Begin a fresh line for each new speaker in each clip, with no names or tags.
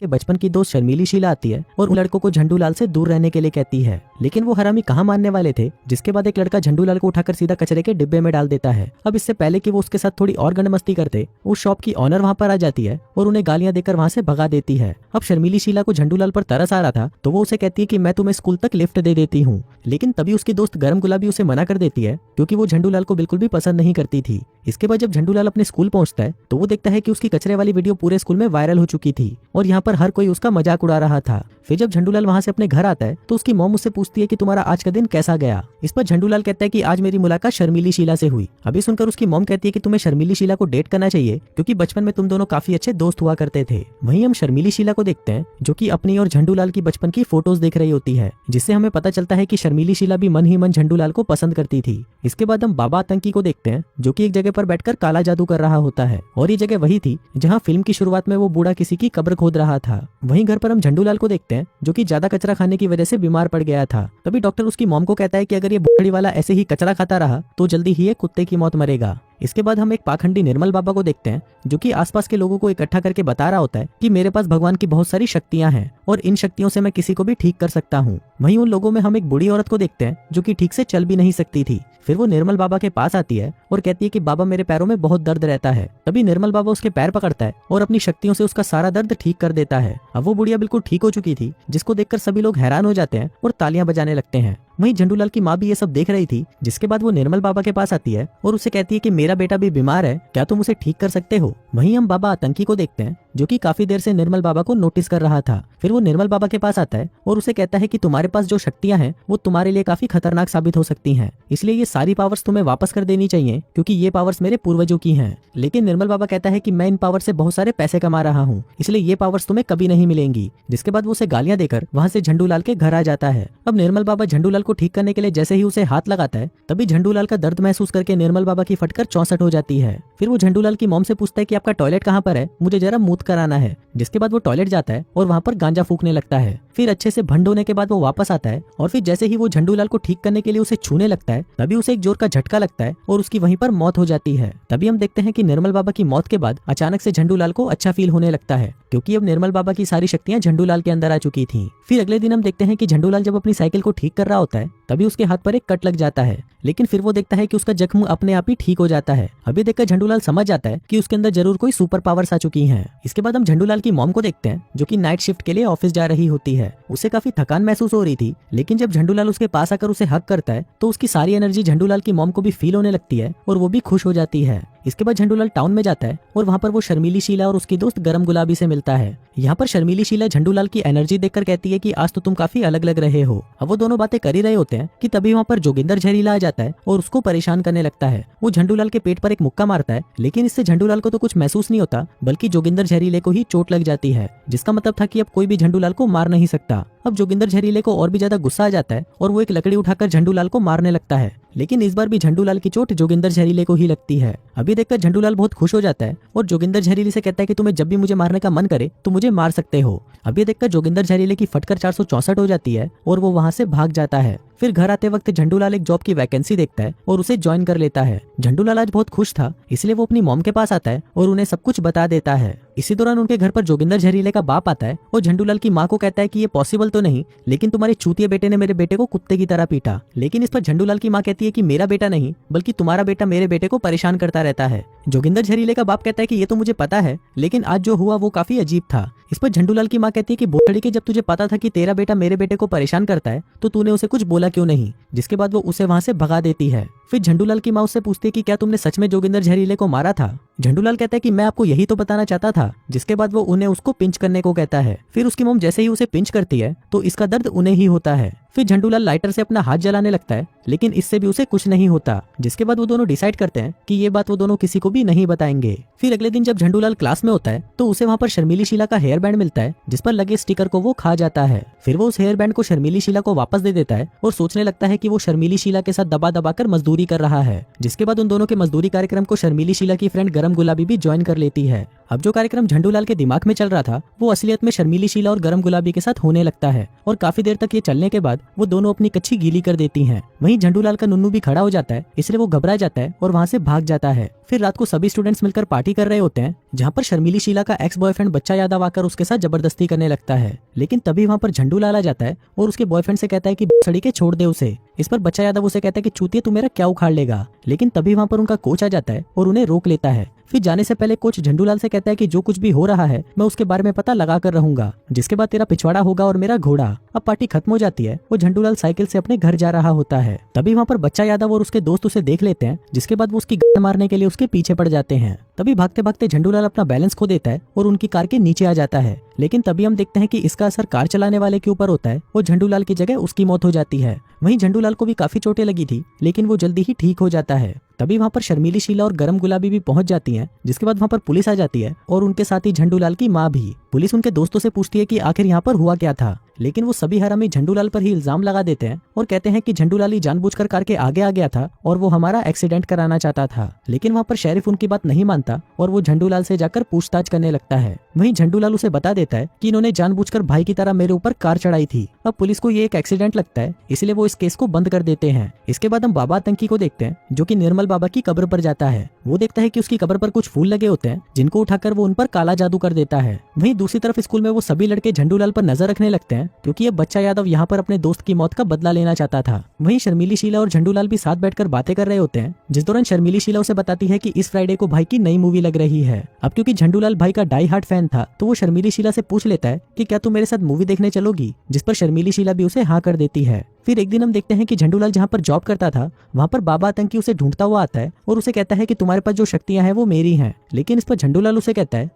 बचपन की दोस्त शर्मीली शीला आती है और उन लड़कों को झंडूलाल से दूर रहने के लिए कहती है, लेकिन वो हरामी कहाँ मानने वाले थे। जिसके बाद एक लड़का झंडूलाल को उठाकर सीधा कचरे के डिब्बे में डाल देता है। अब इससे पहले कि वो उसके साथ थोड़ी और गंडमस्ती करते, उस शॉप की ऑनर वहाँ पर आ जाती है और उन्हें गालियां देकर वहाँ से भगा देती है। अब शर्मीली शीला को झंडूलाल पर तरस आ रहा था तो वो उसे कहती है कि मैं तुम्हें स्कूल तक लिफ्ट दे देती हूँ, लेकिन तभी उसकी दोस्त गरम गुलाबी उसे मना कर देती है क्योंकि वो झंडूलाल को बिल्कुल भी पसंद नहीं करती थी। इसके बाद जब झंडूलाल अपने स्कूल पहुंचता है तो वो देखता है कि उसकी कचरे वाली वीडियो पूरे स्कूल में वायरल हो चुकी थी और यहाँ पर हर कोई उसका मजाक उड़ा रहा था। फिर जब झंडूलाल वहाँ से अपने घर आता है तो उसकी मॉम उससे पूछती है कि तुम्हारा आज का दिन कैसा गया। इस पर झंडूलाल कहता है कि आज मेरी मुलाकात शर्मीली शीला से हुई। अभी सुनकर उसकी मॉम कहती है कि तुम्हें शर्मीली शीला को डेट करना चाहिए क्योंकि बचपन में तुम दोनों काफी अच्छे दोस्त हुआ करते थे। वहीं हम शर्मीली शीला को देखते हैं जो कि अपनी और झंडूलाल की बचपन की फोटोज देख रही होती है, जिससे हमें पता चलता है कि शर्मीली शीला भी मन ही मन झंडूलाल को पसंद करती थी। इसके बाद हम बाबा आतंकी को देखते हैं जो कि एक जगह पर बैठकर काला जादू कर रहा होता है और ये जगह वही थी जहाँ फिल्म की शुरुआत में वो बूढ़ा किसी की कब्र खोद रहा था। वहीं घर पर हम झंडूलाल को देखते हैं जो कि ज्यादा कचरा खाने की वजह से बीमार पड़ गया था। तभी डॉक्टर उसकी मॉम को कहता है कि अगर ये बुढ़ी वाला ऐसे ही कचरा खाता रहा तो जल्दी ही ये कुत्ते की मौत मरेगा। इसके बाद हम एक पाखंडी निर्मल बाबा को देखते हैं जो कि आसपास के लोगों को इकट्ठा करके बता रहा होता है कि मेरे पास भगवान की बहुत सारी शक्तियां हैं और इन शक्तियों से मैं किसी को भी ठीक कर सकता हूँ। वहीं उन लोगों में हम एक बूढ़ी औरत को देखते हैं जो कि ठीक से चल भी नहीं सकती थी। फिर वो निर्मल बाबा के पास आती है और कहती है कि बाबा मेरे पैरों में बहुत दर्द रहता है। तभी निर्मल बाबा उसके पैर पकड़ता है और अपनी शक्तियों से उसका सारा दर्द ठीक कर देता है। अब वो बुढ़िया बिल्कुल ठीक हो चुकी थी जिसको देखकर सभी लोग हैरान हो जाते हैं और तालियां बजाने लगते हैं। वहीं झंडूलाल की माँ भी ये सब देख रही थी, जिसके बाद वो निर्मल बाबा के पास आती है और उससे कहती है कि मेरा बेटा भी बीमार है, क्या तुम उसे ठीक कर सकते हो। वहीं हम बाबा आतंकी को देखते हैं जो कि काफी देर से निर्मल बाबा को नोटिस कर रहा था। फिर वो निर्मल बाबा के पास आता है और उसे कहता है कि तुम्हारे पास जो शक्तियां हैं वो तुम्हारे लिए काफी खतरनाक साबित हो सकती हैं, इसलिए ये सारी पावर्स तुम्हें वापस कर देनी चाहिए क्योंकि ये पावर्स मेरे पूर्वजों की हैं। लेकिन निर्मल बाबा कहता है कि मैं इन पावर से बहुत सारे पैसे कमा रहा हूँ, इसलिए ये पावर्स तुम्हें कभी नहीं मिलेंगी। जिसके बाद वो उसे गालियां देकर वहाँ से झंडूलाल के घर आ जाता है। अब निर्मल बाबा झंडूलाल को ठीक करने के लिए जैसे ही उसे हाथ लगाता है तभी झंडूलाल का दर्द महसूस करके निर्मल बाबा की फटकर 64 हो जाती है। फिर वो झंडूलाल की मॉम से पूछता है कि आपका टॉयलेट कहाँ पर है, मुझे जरा मूत कराना है। जिसके बाद वो टॉयलेट जाता है और वहाँ पर गांजा फूकने लगता है। फिर अच्छे से भंड होने के बाद वो वापस आता है और फिर जैसे ही वो झंडूलाल को ठीक करने के लिए उसे छूने लगता है तभी उसे एक जोर का झटका लगता है और उसकी वहीं पर मौत हो जाती है। तभी हम देखते हैं कि निर्मल बाबा की मौत के बाद अचानक से झंडूलाल को अच्छा फील होने लगता है क्योंकि अब निर्मल बाबा की सारी शक्तियां झंडूलाल के अंदर आ चुकी थी। फिर अगले दिन हम देखते हैं कि झंडूलाल जब अपनी साइकिल को ठीक कर रहा होता है तभी उसके हाथ पर एक कट लग जाता है, लेकिन फिर वो देखता है कि उसका जख्म अपने आप ही ठीक हो जाता है। अभी देखकर झंडूलाल समझ जाता है कि उसके अंदर जरूर कोई सुपर पावर्स आ चुकी हैं। इसके बाद हम झंडूलाल की मॉम को देखते हैं जो कि नाइट शिफ्ट के लिए ऑफिस जा रही होती है। उसे काफी थकान महसूस हो रही थी, लेकिन जब झंडूलाल उसके पास आकर उसे हक करता है तो उसकी सारी एनर्जी झंडूलाल की मॉम को भी फील होने लगती है और वो भी खुश हो जाती है। इसके बाद झंडूलाल टाउन में जाता है और वहाँ पर वो शर्मीली शीला और उसकी दोस्त गरम गुलाबी से मिलता है। यहाँ पर शर्मीली शीला झंडूलाल की एनर्जी देखकर कहती है कि आज तो तुम काफी अलग लग रहे हो। अब वो दोनों बातें कर ही रहे होते हैं कि तभी वहाँ पर जोगिंदर जहरीला आ जाता है और उसको परेशान करने लगता है। वो झंडूलाल के पेट पर एक मुक्का मारता है, लेकिन इससे झंडूलाल को तो कुछ महसूस नहीं होता बल्कि जोगिंदर जहरीले को ही चोट लग जाती है, जिसका मतलब था कि अब कोई भी झंडूलाल को मार नहीं सकता। अब जोगिंदर जहरीले को और भी ज्यादा गुस्सा आ जाता है और वो एक लकड़ी उठाकर झंडूलाल को मारने लगता है, लेकिन इस बार भी झंडूलाल की चोट जोगिंदर जहरीले को ही लगती है। अभी देखकर झंडूलाल बहुत खुश हो जाता है और जोगिंदर जहरीले से कहता है कि तुम्हें जब भी मुझे मारने का मन करे तो मुझे मार सकते हो। अभी देखकर जोगिंदर जहरीले की फटकर 464 हो जाती है और वो वहाँ से भाग जाता है। फिर घर आते वक्त झंडूलाल एक जॉब की वैकेंसी देखता है और उसे ज्वाइन कर लेता है। झंडूलाल आज बहुत खुश था, इसलिए वो अपनी मॉम के पास आता है और उन्हें सब कुछ बता देता है। इसी दौरान उनके घर पर जोगिंदर जहरीले का बाप आता है और झंडूलाल की माँ को कहता है कि ये पॉसिबल तो नहीं, लेकिन तुम्हारे चूतिया बेटे ने मेरे बेटे को कुत्ते की तरह पीटा। लेकिन इस पर झंडूलाल की माँ कहती है कि मेरा बेटा नहीं बल्कि तुम्हारा बेटा मेरे बेटे को परेशान करता रहता है। जोगिंदर जहरीले का बाप कहता है कि ये तो मुझे पता है, लेकिन आज जो हुआ वो काफी अजीब था। इस पर झंडूलाल की माँ कहती है कि बोतड़ी के जब तुझे पता था कि तेरा बेटा मेरे बेटे को परेशान करता है तो तूने उसे कुछ बोला क्यों नहीं। जिसके बाद वो उसे वहाँ से भगा देती है। फिर झंडूलाल की माँ उससे पूछती है कि क्या तुमने सच में जोगिंदर जहरीले को मारा था। झंडूलाल कहता है कि मैं आपको यही तो बताना चाहता था। जिसके बाद वो उन्हें उसको पिंच करने को कहता है। फिर उसकी मॉम जैसे ही उसे पिंच करती है तो इसका दर्द उन्हें ही होता है। फिर झंडूलाल लाइटर से अपना हाथ जलाने लगता है, लेकिन इससे भी उसे कुछ नहीं होता। जिसके बाद वो दोनों डिसाइड करते हैं कि ये बात वो दोनों किसी को भी नहीं बताएंगे। फिर अगले दिन जब झंडूलाल क्लास में होता है तो उसे वहाँ पर शर्मीली शीला का हेयर बैंड मिलता है, जिस पर लगे स्टिकर को वो खा जाता है। फिर वो उस हेयर बैंड को शर्मीली शीला को वापस दे देता है और सोचने लगता है कि वो शर्मीली शीला के साथ दबा दबा कर मजदूरी कर रहा है। जिसके बाद उन दोनों के मजदूरी कार्यक्रम को शर्मीली शीला की फ्रेंड गरम गुलाबी भी ज्वाइन कर लेती है। अब जो कार्यक्रम झंडूलाल के दिमाग में चल रहा था वो असलियत में शर्मीली शीला और गरम गुलाबी के साथ होने लगता है और काफी देर तक ये चलने के बाद वो दोनों अपनी कच्ची गीली कर देती हैं। वहीं झंडूलाल का नुन्नू भी खड़ा हो जाता है, इसलिए वो घबरा जाता है और वहाँ से भाग जाता है। फिर रात को सभी स्टूडेंट्स मिलकर पार्टी कर रहे होते हैं, जहाँ पर शर्मीली शीला का एक्स बॉयफ्रेंड बच्चा यादव आकर उसके साथ जबरदस्ती करने लगता है। लेकिन तभी वहाँ पर झंडूलाल आ जाता है और उसके बॉयफ्रेंड से कहता है कि सड़ी के छोड़ दे उसे। इस पर बच्चा यादव उसे कहता है कि चूतिया तू मेरा क्या उखाड़ लेगा। लेकिन तभी वहाँ पर उनका कोच आ जाता है और उन्हें रोक लेता है। फिर जाने से पहले कोच झंडूलाल से कहता है कि जो कुछ भी हो रहा है मैं उसके बारे में पता लगा कर रहूंगा, जिसके बाद तेरा पिछवाड़ा होगा और मेरा घोड़ा। अब पार्टी खत्म हो जाती है। वो झंडूलाल साइकिल से अपने घर जा रहा होता है। तभी वहाँ पर बच्चा यादव और उसके दोस्त उसे देख लेते हैं, जिसके बाद वो उसकी गाड़ मारने के लिए उसके पीछे पड़ जाते हैं। तभी भागते भागते झंडूलाल अपना बैलेंस खो देता है और उनकी कार के नीचे आ जाता है। लेकिन तभी हम देखते हैं कि इसका असर कार चलाने वाले के ऊपर होता है। वो झंडूलाल की जगह उसकी मौत हो जाती है। वहीं झंडूलाल को भी काफी चोटें लगी थी, लेकिन वो जल्दी ही ठीक हो जाता है। तभी वहाँ पर शर्मीली शीला और गरम गुलाबी भी पहुंच जाती हैं, जिसके बाद वहाँ पर पुलिस आ जाती है और उनके साथ ही झंडूलाल की माँ भी। पुलिस उनके दोस्तों से पूछती है कि आखिर यहाँ पर हुआ क्या था, लेकिन वो सभी हरामी झंडूलाल पर ही इल्जाम लगा देते हैं और कहते हैं कि झंडूलाल ही जानबूझकर कार के आगे आ गया था और वो हमारा एक्सीडेंट कराना चाहता था। लेकिन वहाँ पर शेरिफ उनकी बात नहीं मानता और वो झंडूलाल से जाकर पूछताछ करने लगता है। वहीं झंडूलाल उसे बता देता है कि इन्होंने जानबूझकर भाई की तरह मेरे ऊपर कार चढ़ाई थी। अब पुलिस को ये एक एक्सीडेंट लगता है, इसलिए वो इस केस को बंद कर देते हैं। इसके बाद हम बाबा आतंकी को देखते हैं, जो कि निर्मल बाबा की कब्र पर जाता है। वो देखता है कि उसकी कब्र पर कुछ फूल लगे होते हैं, जिनको उठाकर वो उन पर काला जादू कर देता है। वहीं दूसरी तरफ स्कूल में वो सभी लड़के झंडूलाल पर नजर रखने लगते हैं, क्योंकि ये बच्चा यादव यहाँ पर अपने दोस्त की मौत का बदला लेना चाहता था। वहीं शर्मीली शीला और झंडूलाल भी साथ बैठकर बातें कर रहे होते हैं, जिस दौरान शर्मीली शीला उसे बताती है कि इस फ्राइडे को भाई की नई मूवी लग रही है। अब क्योंकि झंडूलाल भाई का डाई हार्ट फैन था, तो वो शर्मीली शीला से पूछ लेता है कि क्या तू मेरे साथ मूवी देखने चलोगी, जिस पर शर्मीली शीला भी उसे हाँ कर देती है। फिर एक दिन हम देखते हैं कि झंडूलाल जहाँ पर जॉब करता था वहाँ पर बाबा आतंकी उसे ढूंढता हुआ आता है और उसे कहता है कि तुम्हारे पास जो शक्तियां हैं वो मेरी हैं। लेकिन इस पर झंडूलाल उसे कहता है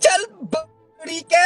चल बड़ी के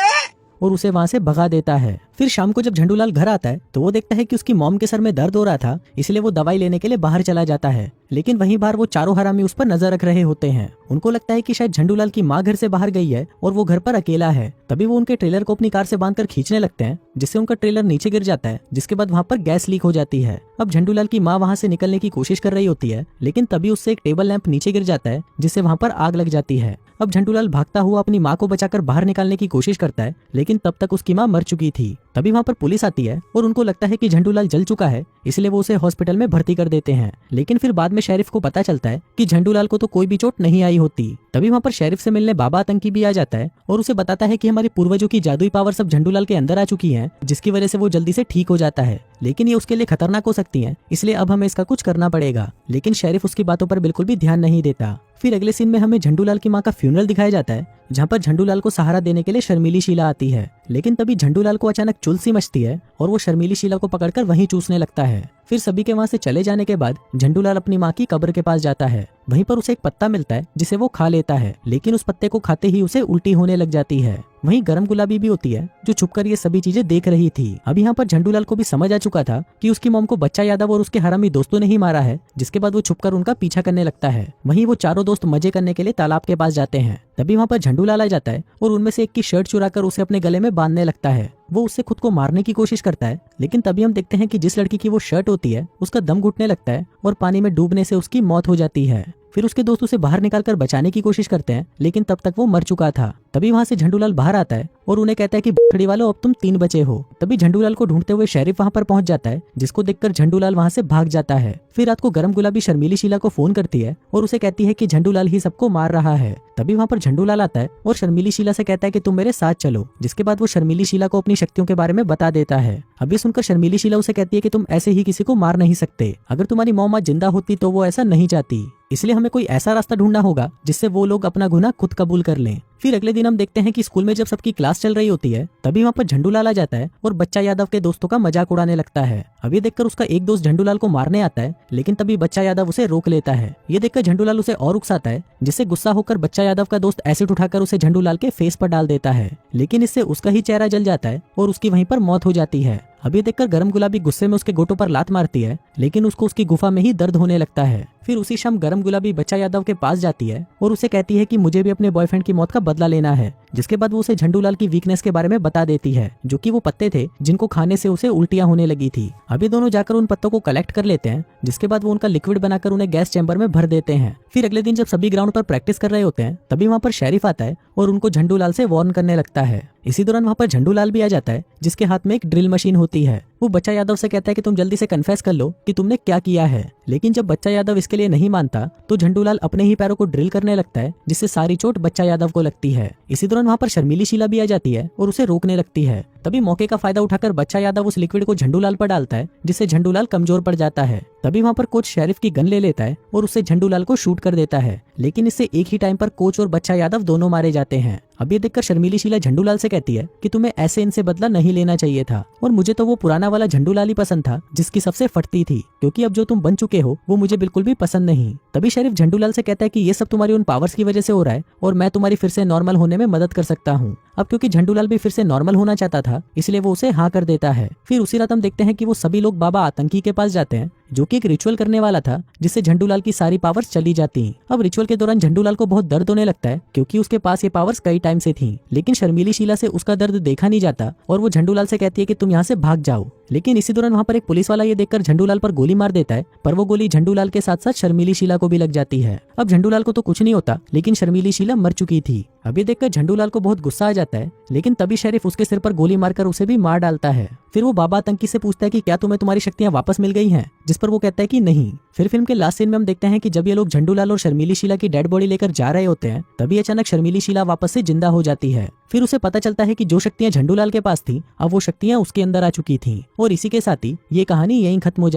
और उसे वहां से भगा देता है। फिर शाम को जब झंडूलाल घर आता है तो वो देखता है कि उसकी मॉम के सर में दर्द हो रहा था, इसलिए वो दवाई लेने के लिए बाहर चला जाता है। लेकिन वहीं बाहर वो चारों हरामी उस पर नजर रख रहे होते हैं। उनको लगता है कि शायद झंडूलाल की माँ घर से बाहर गई है और वो घर पर अकेला है। तभी वो उनके ट्रेलर को अपनी कार से बांधकर खींचने लगते हैं, जिससे उनका ट्रेलर नीचे गिर जाता है, जिसके बाद वहाँ पर गैस लीक हो जाती है। अब झंडूलाल की माँ वहाँ से निकलने की कोशिश कर रही होती है, लेकिन तभी उससे एक टेबल लैंप नीचे गिर जाता है, जिससे वहाँ पर आग लग जाती है। अब झंडूलाल भागता हुआ अपनी माँ को बचाकर बाहर निकालने की कोशिश करता है, लेकिन तब तक उसकी माँ मर चुकी थी। तभी वहाँ पर पुलिस आती है और उनको लगता है कि झंडूलाल जल चुका है, इसलिए वो उसे हॉस्पिटल में भर्ती कर देते हैं। लेकिन फिर बाद में शेरिफ को पता चलता है कि झंडूलाल को तो कोई भी चोट नहीं आई होती। तभी वहाँ पर शेरिफ से मिलने बाबा आतंकी भी आ जाता है और उसे बताता है कि हमारे पूर्वजों की जादुई पावर सब झंडूलाल के अंदर आ चुकी है, जिसकी वजह से वो जल्दी से ठीक हो जाता है। लेकिन ये उसके लिए खतरनाक हो सकती है, इसलिए अब हमें इसका कुछ करना पड़ेगा। लेकिन शेरिफ उसकी बातों पर बिल्कुल भी ध्यान नहीं देता। फिर अगले सीन में हमें झंडूलाल की माँ का फ्यूनरल दिखाया जाता है, जहाँ पर झंडूलाल को सहारा देने के लिए शर्मीली शीला आती है। लेकिन तभी झंडूलाल को अचानक चुल सी मचती है और वो शर्मीली शीला को पकड़कर वहीं चूसने लगता है। फिर सभी के वहाँ से चले जाने के बाद झंडूलाल अपनी माँ की कब्र के पास जाता है। वहीं पर उसे एक पत्ता मिलता है, जिसे वो खा लेता है, लेकिन उस पत्ते को खाते ही उसे उल्टी होने लग जाती है। वहीं गरम गुलाबी भी होती है, जो छुपकर ये सभी चीजें देख रही थी। अब यहाँ पर झंडूलाल को भी समझ आ चुका था कि उसकी मॉम को बच्चा यादव और उसके हरामी दोस्तों ने ही मारा है, जिसके बाद वो छुपकर उनका पीछा करने लगता है। वहीं वो चारों दोस्त मजे करने के लिए तालाब के पास जाते हैं। तभी वहाँ पर झंडूलाल आ जाता है और उनमें से एक की शर्ट चुराकर उसे अपने गले में बांधने लगता है। वो उससे खुद को मारने की कोशिश करता है, लेकिन तभी हम देखते हैं कि जिस लड़की की वो शर्ट होती है उसका दम घुटने लगता है और पानी में डूबने से उसकी मौत हो जाती है। फिर उसके दोस्त उसे बाहर निकालकर बचाने की कोशिश करते हैं, लेकिन तब तक वो मर चुका था। तभी वहाँ से झंडूलाल बाहर आता है और उन्हें कहता है कि बकरी वालों, अब तुम 3 बचे हो। तभी झंडूलाल को ढूंढते हुए शेरिफ वहाँ पर पहुंच जाता है, जिसको देखकर झंडूलाल वहाँ से भाग जाता है। फिर रात को गरम गुलाबी शर्मीली शीला को फोन करती है और उसे कहती है कि झंडूलाल ही सबको मार रहा है। तभी वहाँ पर झंडूलाल आता है और शर्मीली शीला से कहता है कि तुम मेरे साथ चलो, जिसके बाद वो शर्मीली शीला को अपनी शक्तियों के बारे में बता देता है। अभी सुनकर शर्मीली शीला उसे कहती है कि तुम ऐसे ही किसी को मार नहीं सकते। अगर तुम्हारी मॉम आज जिंदा होती तो वो ऐसा नहीं चाहती, इसलिए हमें कोई ऐसा रास्ता ढूंढना होगा जिससे वो लोग अपना गुनाह खुद कबूल कर लें। फिर अगले दिन हम देखते हैं कि स्कूल में जब सबकी क्लास चल रही होती है, तभी वहाँ पर झंडूलाल आ जाता है और बच्चा यादव के दोस्तों का मजाक उड़ाने लगता है। अब ये देखकर उसका एक दोस्त झंडूलाल को मारने आता है, लेकिन तभी बच्चा यादव उसे रोक लेता है। ये देखकर झंडूलाल उसे और उकसाता है, जिससे गुस्सा होकर बच्चा यादव का दोस्त एसिड उठाकर उसे झंडूलाल के फेस पर डाल देता है। लेकिन इससे उसका ही चेहरा जल जाता है और उसकी वहीं पर मौत हो जाती है। अब ये देखकर गरम गुलाबी गुस्से में उसके गोटों पर लात मारती है, लेकिन उसको उसकी गुफा में ही दर्द होने लगता है। फिर उसी शाम गरम गुलाबी बच्चा यादव के पास जाती है और उसे कहती है कि मुझे भी अपने बॉयफ्रेंड की मौत का बदला लेना है, जिसके बाद वो उसे झंडूलाल की वीकनेस के बारे में बता देती है, जो कि वो पत्ते थे जिनको खाने से उसे उल्टियां होने लगी थी। अभी दोनों जाकर उन पत्तों को कलेक्ट कर लेते हैं, जिसके बाद वो उनका लिक्विड बनाकर उन्हें गैस चैम्बर में भर देते हैं। फिर अगले दिन जब सभी ग्राउंड पर प्रैक्टिस कर रहे होते हैं, तभी वहाँ पर शेरिफ आता है और उनको झंडूलाल से वार्न करने लगता है। इसी दौरान वहाँ पर झंडूलाल भी आ जाता है, जिसके हाथ में एक ड्रिल मशीन होती है। वो बच्चा यादव से कहता है कि तुम जल्दी से कन्फेस कर लो कि तुमने क्या किया है। लेकिन जब बच्चा यादव इसके लिए नहीं मानता, तो झंडूलाल अपने ही पैरों को ड्रिल करने लगता है, जिससे सारी चोट बच्चा यादव को लगती है। इसी दौरान वहाँ पर शर्मीली शीला भी आ जाती है और उसे रोकने लगती है। तभी मौके का फायदा उठाकर बच्चा यादव उस लिक्विड को झंडूलाल पर डालता है, जिससे झंडूलाल कमजोर पड़ जाता है। तभी वहाँ पर कोच शेरिफ की गन ले लेता है और उससे झंडूलाल को शूट कर देता है। लेकिन इससे एक ही टाइम पर कोच और बच्चा यादव दोनों मारे जाते हैं। अब ये देखकर शर्मीली शीला झंडूलाल से कहती है कि तुम्हें ऐसे इनसे बदला नहीं लेना चाहिए था, और मुझे तो वो पुराना वाला झंडूलाल ही पसंद था जिसकी सबसे फटती थी, क्योंकि अब जो तुम बन चुके हो वो मुझे बिल्कुल भी पसंद नहीं। तभी शेरिफ झंडूलाल से कहता है कि ये सब तुम्हारी उन पावर्स की वजह से हो रहा है और मैं तुम्हारी फिर से नॉर्मल होने में मदद कर सकता हूँ। अब क्योंकि झंडूलाल भी फिर से नॉर्मल होना चाहता था, इसलिए वो उसे हाँ कर देता है। फिर उसी रात हम देखते हैं कि वो सभी लोग बाबा आतंकी के पास जाते हैं, जो कि एक रिचुअल करने वाला था, जिससे झंडूलाल की सारी पावर्स चली जाती। अब रिचुअल के दौरान झंडूलाल को बहुत दर्द होने लगता है, क्योंकि उसके पास ये पावर्स कई टाइम से थी। लेकिन शर्मीली शीला से उसका दर्द देखा नहीं जाता और वो झंडूलाल से कहती है कि तुम यहाँ से भाग जाओ। लेकिन इसी दौरान वहाँ पर एक पुलिस वाला ये देखकर झंडूलाल पर गोली मार देता है, पर वो गोली झंडूलाल के साथ साथ शर्मीली शीला को भी लग जाती है। अब झंडूलाल को तो कुछ नहीं होता, लेकिन शर्मीली शीला मर चुकी थी। अब ये देखकर झंडूलाल को बहुत गुस्सा आ जाता है, लेकिन तभी शेरिफ उसके सिर पर गोली मारकर उसे भी मार डालता है। फिर वो बाबा आतंकी से पूछता है कि क्या तुम्हें तुम्हारी शक्तियां वापस मिल गई हैं, जिस पर वो कहता है कि नहीं। फिर फिल्म के लास्ट सीन में हम देखते हैं कि जब ये लोग झंडूलाल और शर्मीली शीला की डेड बॉडी लेकर जा रहे होते हैं, तभी अचानक शर्मीली शीला वापस से जिंदा हो जाती है। फिर उसे पता चलता है कि जो शक्तियां झंडूलाल के पास थी, अब वो शक्तियां उसके अंदर आ चुकी थी। और इसी के साथ ही ये कहानी यहीं खत्म हो जाती है।